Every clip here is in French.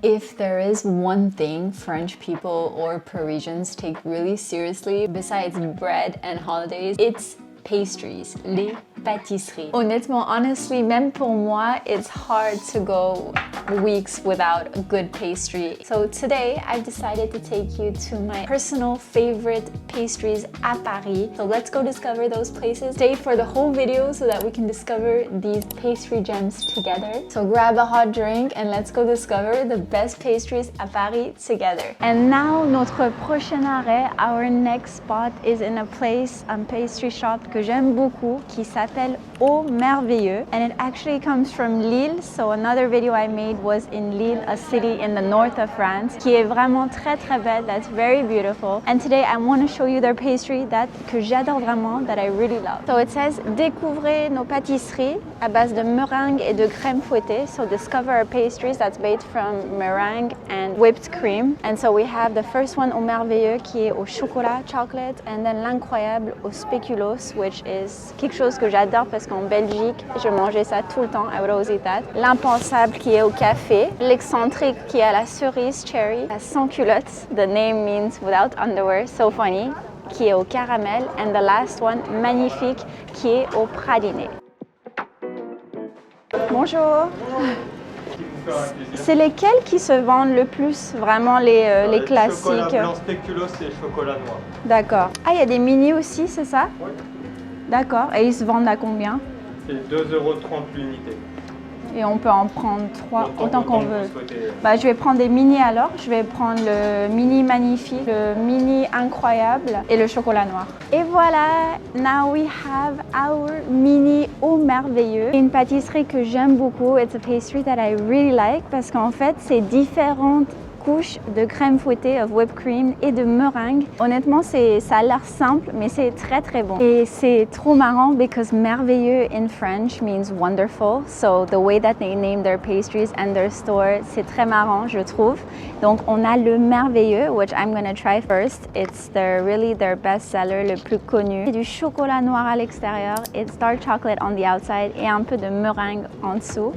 If there is one thing French people or Parisians take really seriously, besides bread and holidays, it's pastries, les pâtisseries. Honnêtement, honestly, même pour moi, it's hard to go weeks without a good pastry. So today, I've decided to take you to my personal favorite pastries at Paris. So let's go discover those places. Stay for the whole video so that we can discover these pastry gems together. So grab a hot drink and let's go discover the best pastries at Paris together. And now, notre prochain arrêt, our next spot is in a place, a pastry shop que j'aime beaucoup, qui s'appelle Au Merveilleux, and it actually comes from Lille. So another video I made was in Lille, a city in the north of France, qui est vraiment très très belle, that's very beautiful. And today I want to show you their pastry que j'adore vraiment, that I really love. So it says, découvrez nos pâtisseries à base de meringue et de crème fouettée. So discover our pastries that's made from meringue and whipped cream. And so we have the first one Au Merveilleux qui est au chocolat, chocolate, and then l'incroyable au spéculoos, which is quelque chose que j'adore parce qu'en Belgique, je mangeais ça tout le temps, I would always eat that. L'impensable qui est au café, l'excentrique qui est à la cerise cherry, à sans culottes, the name means without underwear, so funny, qui est au caramel, and the last one, magnifique, qui est au praliné. Bonjour. C'est lesquels qui se vendent le plus, vraiment les classiques? Chocolat blanc spéculoos et chocolat noir. D'accord. Ah, il y a des mini aussi, c'est ça? Oui. D'accord. Et ils se vendent à combien? C'est 2,30 € l'unité. Et on peut en prendre 3 autant qu'on veut. Bah, je vais prendre des mini alors. Je vais prendre le mini magnifique, le mini incroyable et le chocolat noir. Et voilà, now we have our mini Au Merveilleux. Une pâtisserie que j'aime beaucoup. It's a pastry that I really like parce qu'en fait, c'est différentes couches de crème fouettée, of whipped cream et de meringue. Honnêtement, ça a l'air simple, mais c'est très très bon. Et c'est trop marrant because merveilleux in French means wonderful. So the way that they name their pastries and their store, c'est très marrant, je trouve. Donc on a le merveilleux, which I'm gonna try first. It's really their best seller, le plus connu. C'est du chocolat noir à l'extérieur, it's dark chocolate on the outside et un peu de meringue en dessous.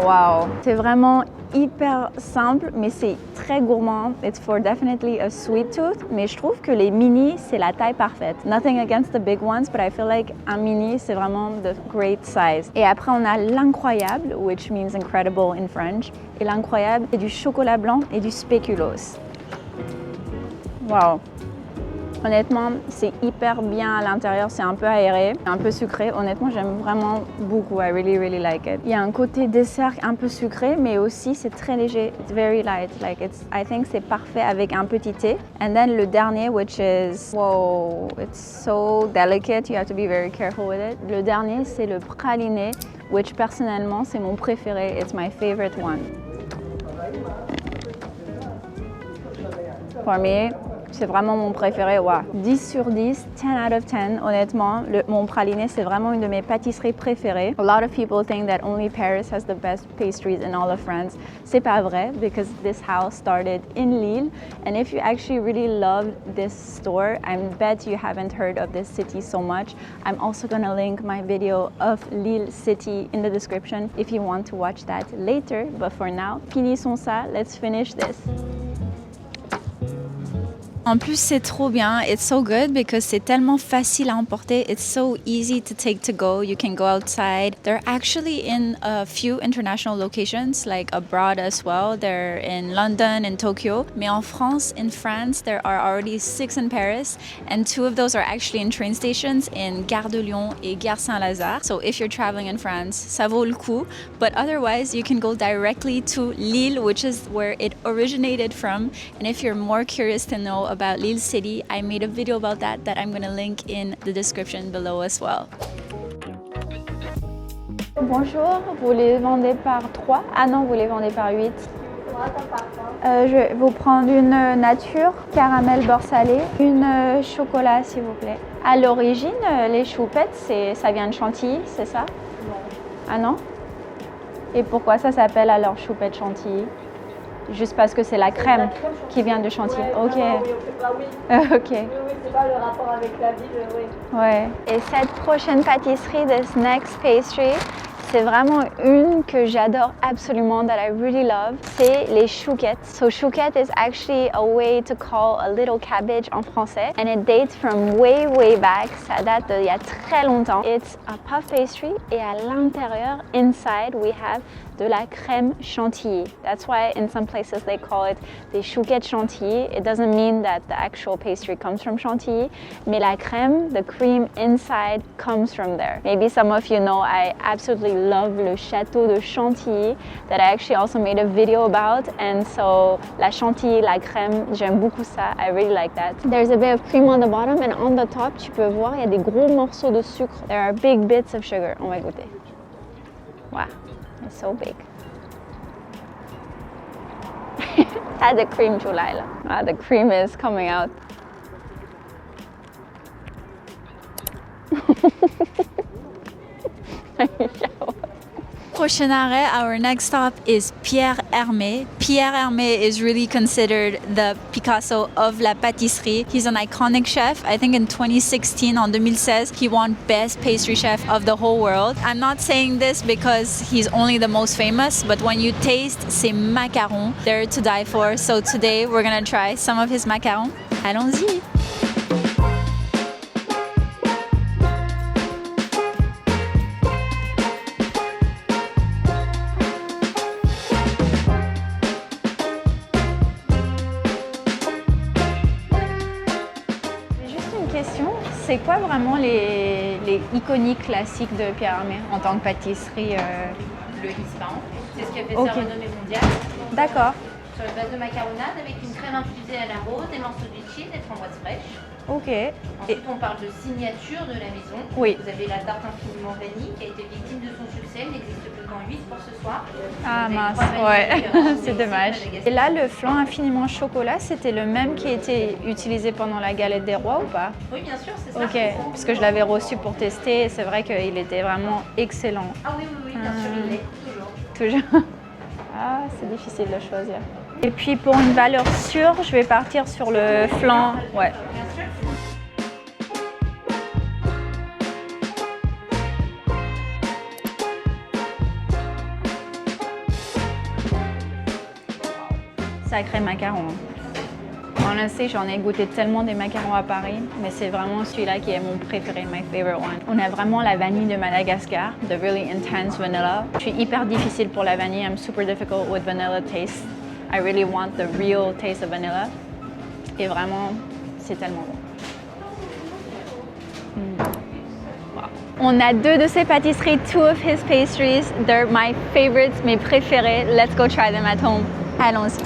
Wow, c'est vraiment hyper simple, mais c'est très gourmand. It's for definitely a sweet tooth, mais je trouve que les mini, c'est la taille parfaite. Nothing against the big ones, but I feel like un mini, c'est vraiment the great size. Et après, on a l'incroyable, which means incredible in French. Et l'incroyable, c'est du chocolat blanc et du spéculoos. Wow. Honnêtement, c'est hyper bien à l'intérieur, c'est un peu aéré, un peu sucré. Honnêtement, j'aime vraiment beaucoup. I really, really like it. Il y a un côté dessert un peu sucré, mais aussi c'est très léger. It's very light. I think c'est parfait avec un petit thé. And then le dernier, which is, whoa, it's so delicate. You have to be very careful with it. Le dernier, c'est le praliné, which personnellement, c'est mon préféré. It's my favorite one. For me, c'est vraiment mon préféré, wow. 10 sur 10, 10 out of 10, honnêtement. Mon praliné, c'est vraiment une de mes pâtisseries préférées. A lot of people think that only Paris has the best pastries in all of France. C'est pas vrai, because this house started in Lille. And if you actually really love this store, I bet you haven't heard of this city so much. I'm also gonna link my video of Lille city in the description if you want to watch that later. But for now, finissons ça, let's finish this. En plus, c'est trop bien. It's so good because c'est tellement facile à emporter. It's so easy to take to go. You can go outside. They're actually in a few international locations, like abroad as well. They're in London and Tokyo. Mais en France, in France, there are already 6 in Paris, and 2 of those are actually in train stations in Gare de Lyon et Gare Saint-Lazare. So if you're traveling in France, ça vaut le coup. But otherwise, you can go directly to Lille, which is where it originated from. And if you're more curious to know about Lille City, I made a video about that I'm going to link in the description below as well. Bonjour, vous les vendez par 3? Ah non, vous les vendez par 8. Je vais vous prendre une nature, caramel beurre salé, une chocolat s'il vous plaît. À l'origine, les choupettes, ça vient de Chantilly, c'est ça? Non. Ah non? Et pourquoi ça s'appelle alors choupette Chantilly? Juste parce que c'est la crème qui vient de Chantilly. Ouais, ok. Ok. Oui. Ok. Oui, c'est pas le rapport avec la ville, oui. Ouais. Et cette prochaine pâtisserie, this next pastry, c'est vraiment une que j'adore absolument, that I really love, c'est les chouquettes. So chouquette is actually a way to call a little cabbage en français, and it dates from way back. Ça date d'il y a très longtemps. It's a puff pastry et à l'intérieur, inside, we have de la crème chantilly. That's why in some places they call it des chouquettes chantilly. It doesn't mean that the actual pastry comes from chantilly, mais la crème, the cream inside comes from there. Maybe some of you know I absolutely love le château de Chantilly that I actually also made a video about, and so la chantilly, la crème, j'aime beaucoup ça. I really like that. There's a bit of cream on the bottom, and on the top, tu peux voir, il y a des gros morceaux de sucre. There are big bits of sugar. On va goûter. Wow. It's so big. T'as the cream, Julai. Ah, the cream is coming out. Prochain arrêt, our next stop is Pierre Hermé. Pierre Hermé is really considered the Picasso of la pâtisserie. He's an iconic chef. I think in 2016, en 2016, he won Best Pastry Chef of the whole world. I'm not saying this because he's only the most famous, but when you taste ses macarons, they're to die for. So today, we're gonna try some of his macarons. Allons-y! C'est quoi vraiment les iconiques classiques de Pierre Hermé en tant que pâtisserie Le Hispan, c'est ce qui a fait sa renommée mondiale. D'accord. Sur une base de macaronade avec une crème infusée à la rose, des morceaux de litchi, des framboises fraîches. Ok. Ensuite, on parle de signature de la maison. Oui. Vous avez la tarte infiniment vanille qui a été victime de son succès. Elle n'existe plus qu'en 8 pour ce soir. Ah mince, ouais, c'est dommage. Et là, le flan infiniment chocolat, c'était le même qui était utilisé pendant la galette des rois ou pas? Oui, bien sûr, c'est ça. Ok, parce que je l'avais reçu pour tester et c'est vrai qu'il était vraiment excellent. Ah oui, bien sûr, il l'est, toujours. Toujours. Ah, c'est difficile de choisir. Et puis pour une valeur sûre, je vais partir sur le flan. Ouais. Bien sûr. Sacré macaron. Honestly, j'en ai goûté tellement des macarons à Paris, mais c'est vraiment celui-là qui est mon préféré, my favorite one. On a vraiment la vanille de Madagascar, the really intense vanilla. Je suis hyper difficile pour la vanille, I'm super difficult with vanilla taste. I really want the real taste of vanilla. Et vraiment, c'est tellement bon. Wow. On a deux de ces pâtisseries, two of his pastries. They're my favorites, mes préférés. Let's go try them at home. Allons-y.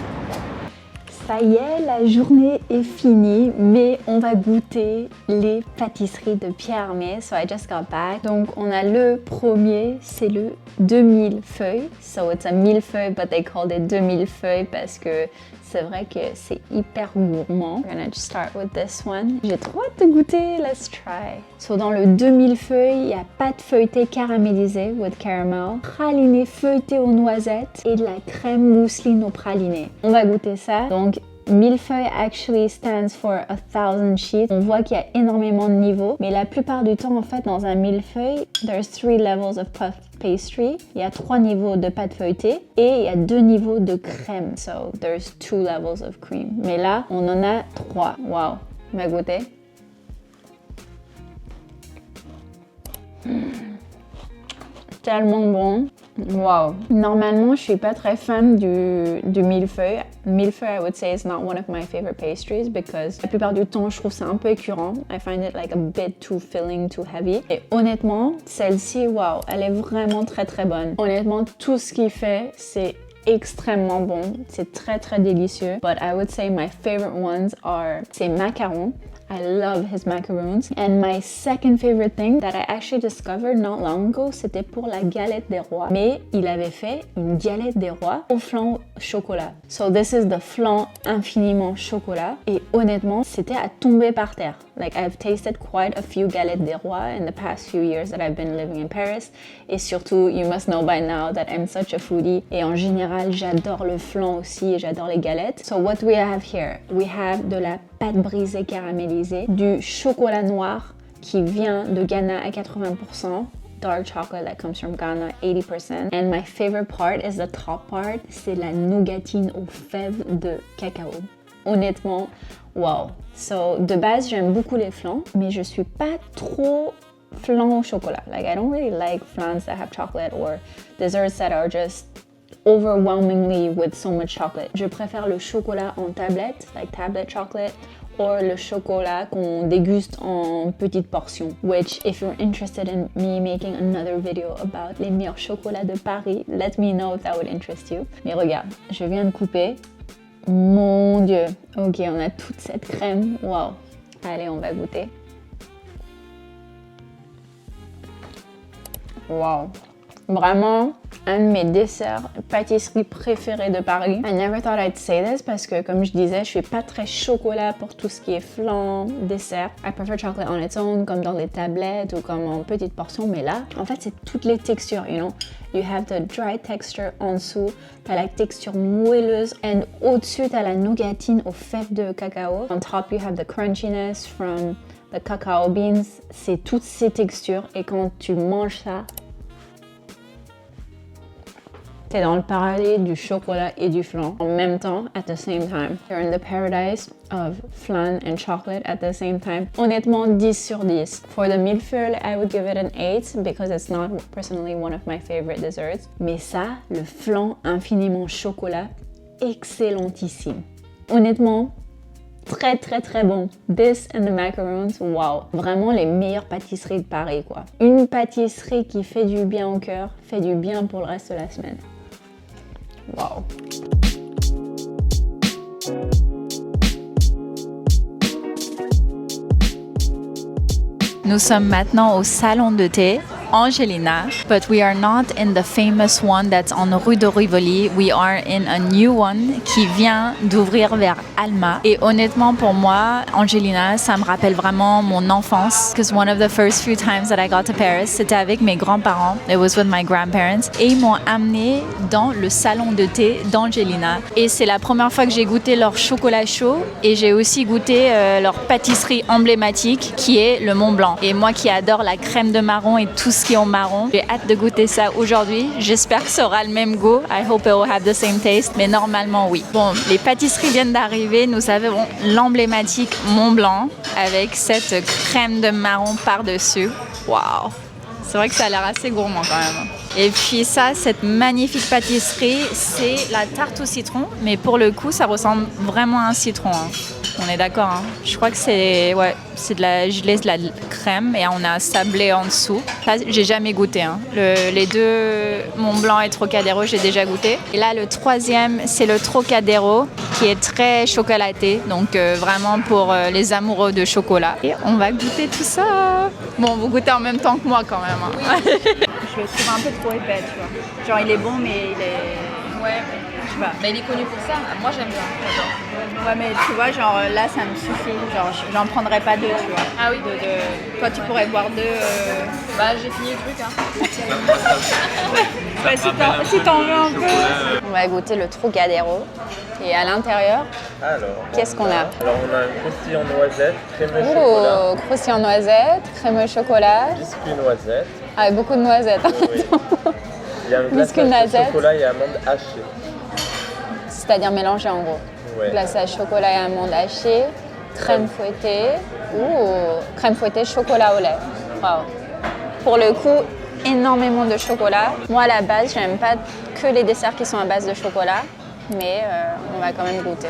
Ça y est, la journée est finie, mais on va goûter les pâtisseries de Pierre Hermé. So I just got back. Donc on a le premier, c'est le 2000 feuilles. So it's a millefeuille, but they called it 2000 feuilles parce que c'est vrai que c'est hyper gourmand. We're gonna just start with this one. J'ai trop hâte de goûter, let's try. So dans le 2000 feuilles, il y a pâte feuilletée caramélisée with caramel, praliné feuilleté aux noisettes et de la crème mousseline au praliné. On va goûter ça. Donc millefeuille actually stands for 1000 sheets. On voit qu'il y a énormément de niveaux, mais la plupart du temps, en fait, dans un millefeuille, there's 3 levels of puff pastry. Il y a 3 niveaux de pâte feuilletée et il y a 2 niveaux de crème. So there's 2 levels of cream. Mais là, on en a 3. Wow. On va goûter. Tellement bon. Wow. Normalement, je suis pas très fan du millefeuille. Millefeuille, I would say, is not one of my favorite pastries because la plupart du temps, je trouve ça un peu écœurant. I find it like a bit too filling, too heavy. Et honnêtement, celle-ci, wow, elle est vraiment très très bonne. Honnêtement, tout ce qu'il fait, c'est extrêmement bon. C'est très très délicieux. But I would say my favorite ones are ces macarons. I love his macaroons. And my second favorite thing that I actually discovered not long ago, c'était pour la galette des rois. Mais il avait fait une galette des rois au flan chocolat. So this is the flan infiniment chocolat. Et honnêtement, c'était à tomber par terre. Like I've tasted quite a few galettes des rois in the past few years that I've been living in Paris. Et surtout, you must know by now that I'm such a foodie. Et en général, j'adore le flan aussi et j'adore les galettes. So what we have here? We have de la pâte brisée caramélisée, du chocolat noir qui vient de Ghana à 80%, dark chocolate that comes from Ghana, 80%. And my favorite part is the top part, c'est la nougatine aux fèves de cacao. Honnêtement, wow. So, de base, j'aime beaucoup les flans, mais je suis pas trop flan au chocolat. Like, I don't really like flans that have chocolate or desserts that are just overwhelmingly with so much chocolate. Je préfère le chocolat en tablette, like tablet chocolate, or le chocolat qu'on déguste en petites portions. Which, if you're interested in me making another video about les meilleurs chocolats de Paris, let me know if that would interest you. Mais regarde, je viens de couper. Mon Dieu. Ok, on a toute cette crème. Wow. Allez, on va goûter. Wow. Vraiment, un de mes desserts pâtisseries préférés de Paris. I never thought I'd say this parce que, comme je disais, je suis pas très chocolat pour tout ce qui est flan, dessert. I prefer chocolate on its own, comme dans les tablettes ou comme en petites portions. Mais là, en fait, c'est toutes les textures, you know. You have the dry texture en dessous, t'as la texture moelleuse, and au-dessus, t'as la nougatine aux fèves de cacao. On top, you have the crunchiness from the cacao beans. C'est toutes ces textures, et quand tu manges ça, t'es dans le paradis du chocolat et du flan en même temps, at the same time. You're in the paradise of flan and chocolate at the same time. Honnêtement, 10 sur 10. For the millefeuille, I would give it an 8 because it's not personally one of my favorite desserts. Mais ça, le flan infiniment chocolat, excellentissime. Honnêtement, très très très bon. This and the macarons, wow. Vraiment les meilleures pâtisseries de Paris, quoi. Une pâtisserie qui fait du bien au cœur, fait du bien pour le reste de la semaine. Wow. Nous sommes maintenant au salon de thé Angelina, but we are not in the famous one that's on rue de Rivoli. We are in a new one qui vient d'ouvrir vers Alma. Et honnêtement, pour moi, Angelina, ça me rappelle vraiment mon enfance. Because one of the first few times that I got to Paris, c'était avec mes grands-parents. It was with my grandparents. Et ils m'ont amené dans le salon de thé d'Angelina. Et c'est la première fois que j'ai goûté leur chocolat chaud. Et j'ai aussi goûté leur pâtisserie emblématique qui est le Mont Blanc. Et moi qui adore la crème de marron et tout ce qui est en marron, j'ai hâte de goûter ça aujourd'hui. J'espère que ça aura le même goût. I hope it will have the same taste. Mais normalement, oui. Bon, les pâtisseries viennent d'arriver. Nous avons l'emblématique Mont Blanc avec cette crème de marron par-dessus. Waouh! C'est vrai que ça a l'air assez gourmand quand même. Et puis ça, cette magnifique pâtisserie, c'est la tarte au citron. Mais pour le coup, ça ressemble vraiment à un citron. Hein. On est d'accord, hein. Je crois que c'est de la gelée, de la crème et on a sablé en dessous. Ça, j'ai jamais goûté. Hein. Les deux, Mont Blanc et Trocadéro, j'ai déjà goûté. Et là, le troisième, c'est le Trocadéro qui est très chocolaté. Donc vraiment pour les amoureux de chocolat. Et on va goûter tout ça. Bon, vous goûtez en même temps que moi quand même. Hein. Oui. Je le trouve un peu trop épais, tu vois. Genre, il est bon, mais il est... Ouais. Je sais pas. Mais il est connu pour ça. Moi, j'aime bien. J'adore. Ouais, mais tu vois, genre là, ça me suffit. Genre, j'en prendrais pas deux, tu vois. Ah oui. Toi, tu pourrais boire deux. Bah, j'ai fini le truc. Hein. Ouais, si t'en veux un peu. On va goûter le Trocadéro. Et à l'intérieur, qu'est-ce qu'on a? Alors, on a un croustillant noisette, crémeux chocolat, Oh, croustillant noisette, crémeux chocolat. biscuit noisette. Ah, avec beaucoup de noisettes. Oui. Il y a un Biscuit glaçage noisette. chocolat et amandes hachées. C'est-à-dire mélangé en gros. Ouais. Glaçage chocolat et amandes hachées, crème fouettée. Ouh, crème fouettée, chocolat au lait. Wow. Pour le coup, énormément de chocolat. Moi, à la base, j'aime pas que les desserts qui sont à base de chocolat, mais on va quand même goûter.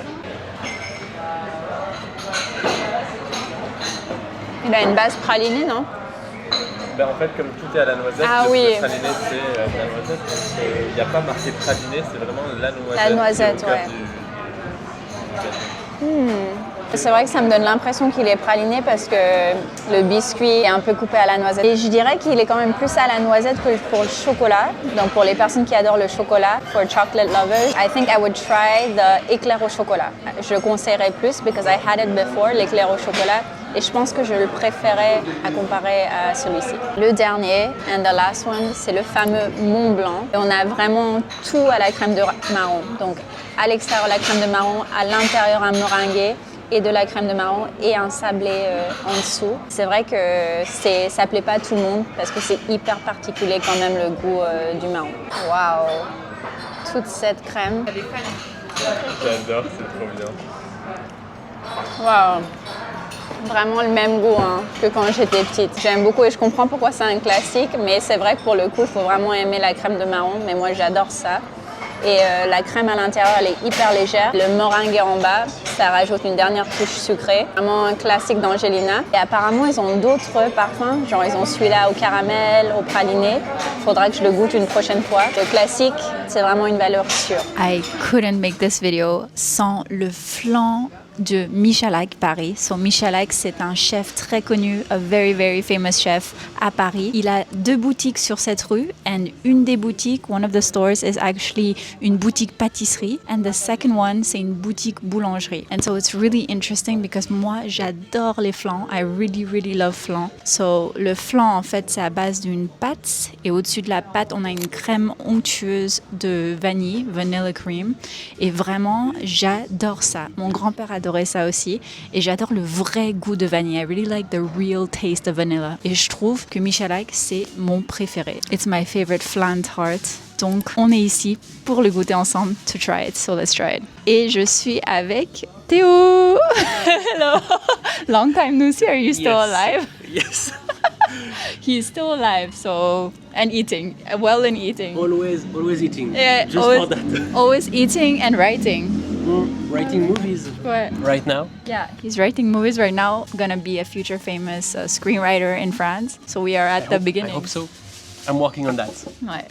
Il a une base pralinée, non? Ben, en fait, comme tout est à la noisette, Ah le oui. praliné, c'est la noisette. Donc, il n'y a pas marqué praliné, c'est vraiment la noisette. La noisette, qui est au cœur ouais. C'est vrai que ça me donne l'impression qu'il est praliné parce que le biscuit est un peu coupé à la noisette. Et je dirais qu'il est quand même plus à la noisette que pour le chocolat. Donc pour les personnes qui adorent le chocolat, for chocolate lovers, I think I would try the éclair au chocolat. Je le conseillerais plus because I had it before, l'éclair au chocolat. Et je pense que je le préférais à comparer à celui-ci. Le dernier, and the last one, c'est le fameux Mont Blanc. Et on a vraiment tout à la crème de marron. Donc à l'extérieur la crème de marron, à l'intérieur un meringué. et de la crème de marron et un sablé en dessous. C'est vrai que ça plaît pas à tout le monde parce que c'est hyper particulier quand même le goût du marron. Waouh! Toute cette crème. J'adore, c'est trop bien. Waouh! Vraiment le même goût que quand j'étais petite. J'aime beaucoup et je comprends pourquoi c'est un classique, mais c'est vrai que pour le coup, il faut vraiment aimer la crème de marron. Mais moi, j'adore ça. Et la crème à l'intérieur, elle est hyper légère. Le meringue en bas, ça rajoute une dernière touche sucrée. Vraiment un classique d'Angelina. Et apparemment, ils ont d'autres parfums. Genre, ils ont celui-là au caramel, au praliné. Faudra que je le goûte une prochaine fois. Le classique, c'est vraiment une valeur sûre. I couldn't make this video sans le flan de Michalak Paris. So Michalak, c'est un chef très connu, a very very famous chef à Paris. Il a 2 boutiques sur cette rue, and une des boutiques, one of the stores is actually une boutique pâtisserie, and the second one c'est une boutique boulangerie. And so it's really interesting because moi j'adore les flans. I really really love flan. So le flan en fait c'est à base d'une pâte et au-dessus de la pâte on a une crème onctueuse de vanille, vanilla cream, et vraiment j'adore ça. Mon grand-père adorait ça aussi et j'adore le vrai goût de vanille. I really like the real taste of vanilla. Et je trouve que Michalak, c'est mon préféré. It's my favorite flan tart. Donc, on est ici pour le goûter ensemble, to try it. So let's try it. Et je suis avec Théo. Hello. Long time no see. Are you still alive? Yes. He's still alive, so and eating, well and eating. Always eating. Yeah, Just always, for that. always eating and writing. Writing movies Ouais. right now. Yeah, he's writing movies right now. Gonna be a future famous screenwriter in France. So we are at the beginning. I hope so. I'm working on that. Ouais.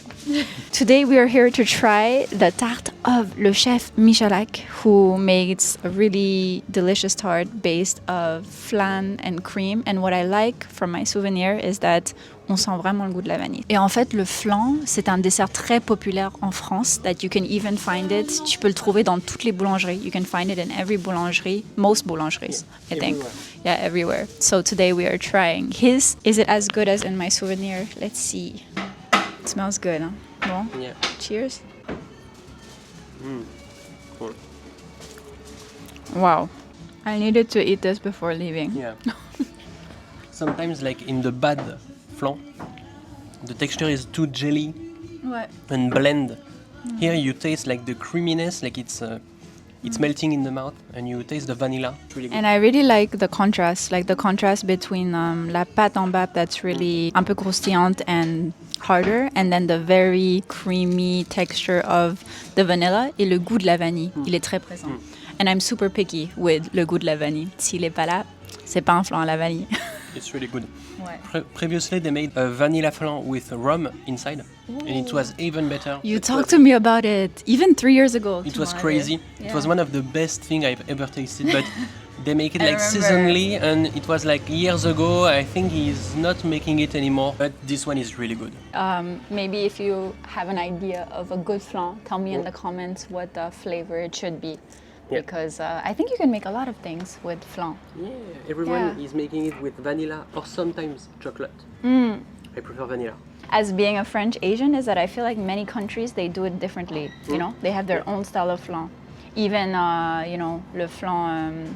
Today we are here to try the tarte of le chef Michalak, who makes a really delicious tart based of flan and cream. And what I like from my souvenir is that on sent vraiment le goût de la vanille. Et en fait, le flan, c'est un dessert très populaire en France, that you can even find it. Tu peux le trouver dans toutes les boulangeries. You can find it in every boulangerie, most boulangeries, I think. Everywhere. Yeah, everywhere. So today we are trying his. Is it as good as in my souvenir? Let's see. It smells good, hein? Bon. Yeah. Cheers. Cool. Wow. I needed to eat this before leaving. Yeah. Sometimes, like in the bad flan, the texture is too jelly Ouais. and bland. Here you taste like the creaminess, like it's melting in the mouth, and you taste the vanilla. It's really good. And I really like the contrast between la pâte en bas that's really un peu croustillante and harder, and then the very creamy texture of the vanilla et le goût de la vanille. Il est très présent. And I'm super picky with le goût de la vanille. S'il est pas là, c'est pas un flan à la vanille. It's really good. Ouais. Previously, they made a vanilla flan with rum inside, and it was even better. You talked to me about it even 3 years ago. It tu was m'en crazy. avais- It was one of the best thing I've ever tasted, but they make it I like remember. seasonally, and it was like years ago. I think he's not making it anymore, but this one is really good. Maybe if you have an idea of a good flan, tell me in the comments what the flavor it should be. Yeah. Because I think you can make a lot of things with flan. Yeah, everyone Yeah. is making it with vanilla or sometimes chocolate. I prefer vanilla. As being a French Asian, is that I feel like many countries they do it differently. You know, they have their own style of flan. Even you know, le flan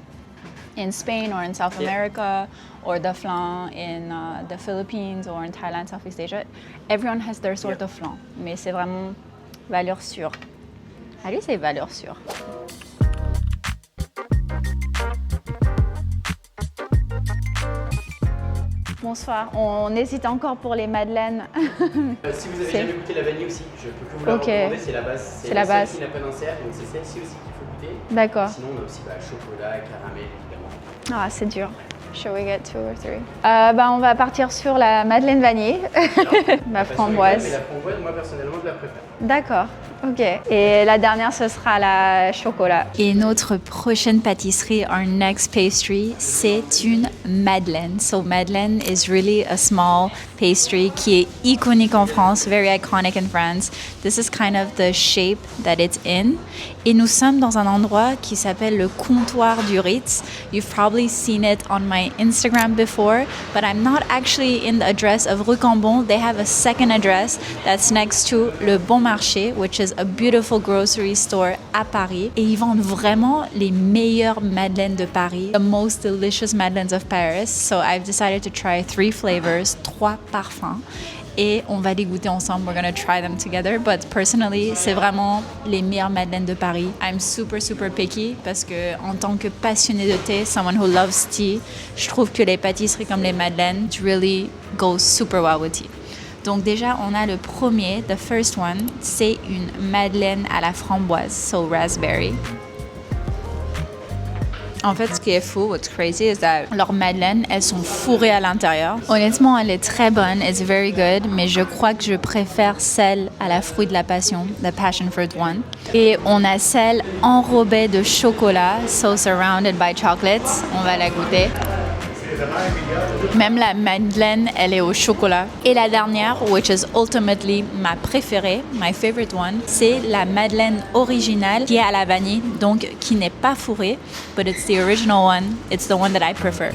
in Spain or in South Yeah. America, or the flan in the Philippines or in Thailand, Southeast Asia. Everyone has their sort Yeah. of flan, mais c'est vraiment valeur sûre. Allez, c'est valeur sûre. Bonsoir. On hésite encore pour les madeleines. Si vous avez C'est- jamais goûté la vanille aussi, je peux que vous la Ok. recommander, c'est la base. C'est la base. Celle qui n'a pas d'insert, donc c'est celle-ci aussi qu'il faut goûter. D'accord. Sinon, on a aussi chocolat, caramel, évidemment. Ah, c'est dur. Shall we get 2 or 3? On va partir sur la madeleine vanille, ma Mais framboise. la framboise, moi personnellement, je la préfère. D'accord, ok. Et la dernière, ce sera la chocolat. Et notre prochaine pâtisserie, our next pastry, c'est une madeleine. So madeleine is really a small pastry qui est iconique en France, very iconic in France. This is kind of the shape that it's in. Et nous sommes dans un endroit qui s'appelle le comptoir du Ritz. You've probably seen it on my Instagram before, but I'm not actually in the address of Rue Cambon. They have a second address that's next to Le Bon Marché, which is is a beautiful grocery store à Paris. Et ils vendent vraiment les meilleures madeleines de Paris. The most delicious madeleines of Paris. So I've decided to try 3 flavors, 3 parfums. Et on va les goûter ensemble. We're gonna try them together. But personally, c'est vraiment les meilleures madeleines de Paris. I'm super picky parce que en tant que passionnée de thé, someone who loves tea, je trouve que les pâtisseries comme les madeleines, it really goes super well with tea. Donc déjà, on a le premier, the first one, c'est une madeleine à la framboise, so raspberry. En fait, ce qui est fou, what's crazy, is that leurs madeleines, elles sont fourrées à l'intérieur. Honnêtement, elle est très bonne, it's very good, mais je crois que je préfère celle à la fruit de la passion, the passion fruit one. Et on a celle enrobée de chocolat, so surrounded by chocolates. On va la goûter. Même la madeleine, elle est au chocolat. Et la dernière, which is ultimately ma préférée, my favorite one, c'est la madeleine originale qui est à la vanille, donc qui n'est pas fourrée, but it's the original one. It's the one that I prefer.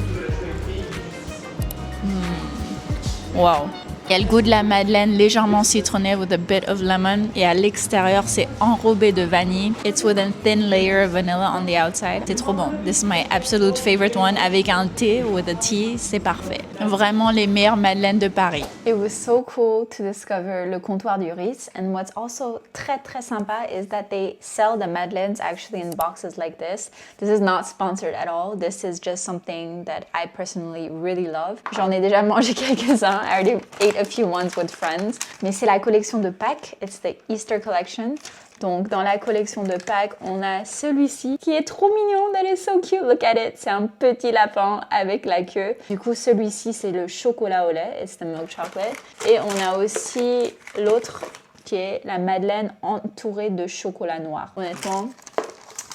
Wow. Il y a le goût de la madeleine légèrement citronné with a bit of lemon. Et à l'extérieur, c'est enrobé de vanille. It's with a thin layer of vanilla on the outside. C'est trop bon. This is my absolute favorite one. Avec un thé, with a tea, c'est parfait. Vraiment les meilleures madeleines de Paris. It was so cool to discover le comptoir du Ritz, and what's also très sympa is that they sell the madeleines actually in boxes like this. This is not sponsored at all. This is just something that I personally really love. J'en ai déjà mangé quelques-uns. I already ate a few ones with friends. Mais c'est la collection de Pâques. It's the Easter collection. Donc, dans la collection de Pâques, on a celui-ci qui est trop mignon. That is so cute. Look at it. C'est un petit lapin avec la queue. Du coup, celui-ci, c'est le chocolat au lait. It's the milk chocolate. Et on a aussi l'autre qui est la madeleine entourée de chocolat noir. Honnêtement,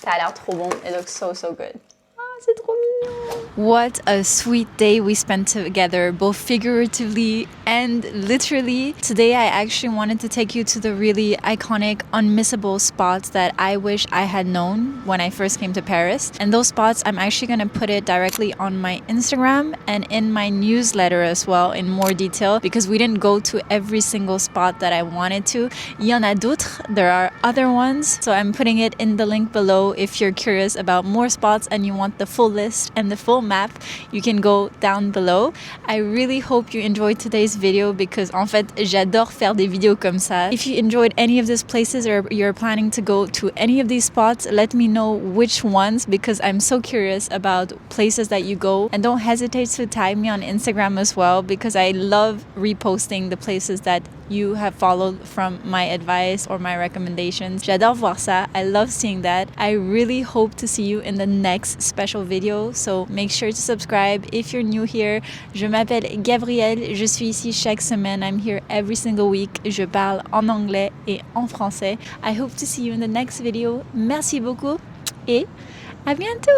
ça a l'air trop bon. It looks so good. C'est trop mignon. What a sweet day we spent together, both figuratively and literally. Today I actually wanted to take you to the really iconic, unmissable spots that I wish I had known when I first came to Paris. And those spots, I'm actually going to put it directly on my Instagram and in my newsletter as well in more detail, because we didn't go to every single spot that I wanted to. Il y en a d'autres. There are other ones. So I'm putting it in the link below if you're curious about more spots and you want the full list and the full map. You can go down below. I really hope you enjoyed today's video because en fait, j'adore faire des vidéos comme ça. If you enjoyed any of these places or you're planning to go to any of these spots, let me know which ones because I'm so curious about places that you go. And don't hesitate to tag me on Instagram as well because I love reposting the places that you have followed from my advice or my recommendations. J'adore voir ça. I love seeing that. I really hope to see you in the next special video. So make sure to subscribe if you're new here. Je m'appelle Gabrielle. Je suis ici chaque semaine. I'm here every single week. Je parle en anglais et en français. I hope to see you in the next video. Merci beaucoup et à bientôt!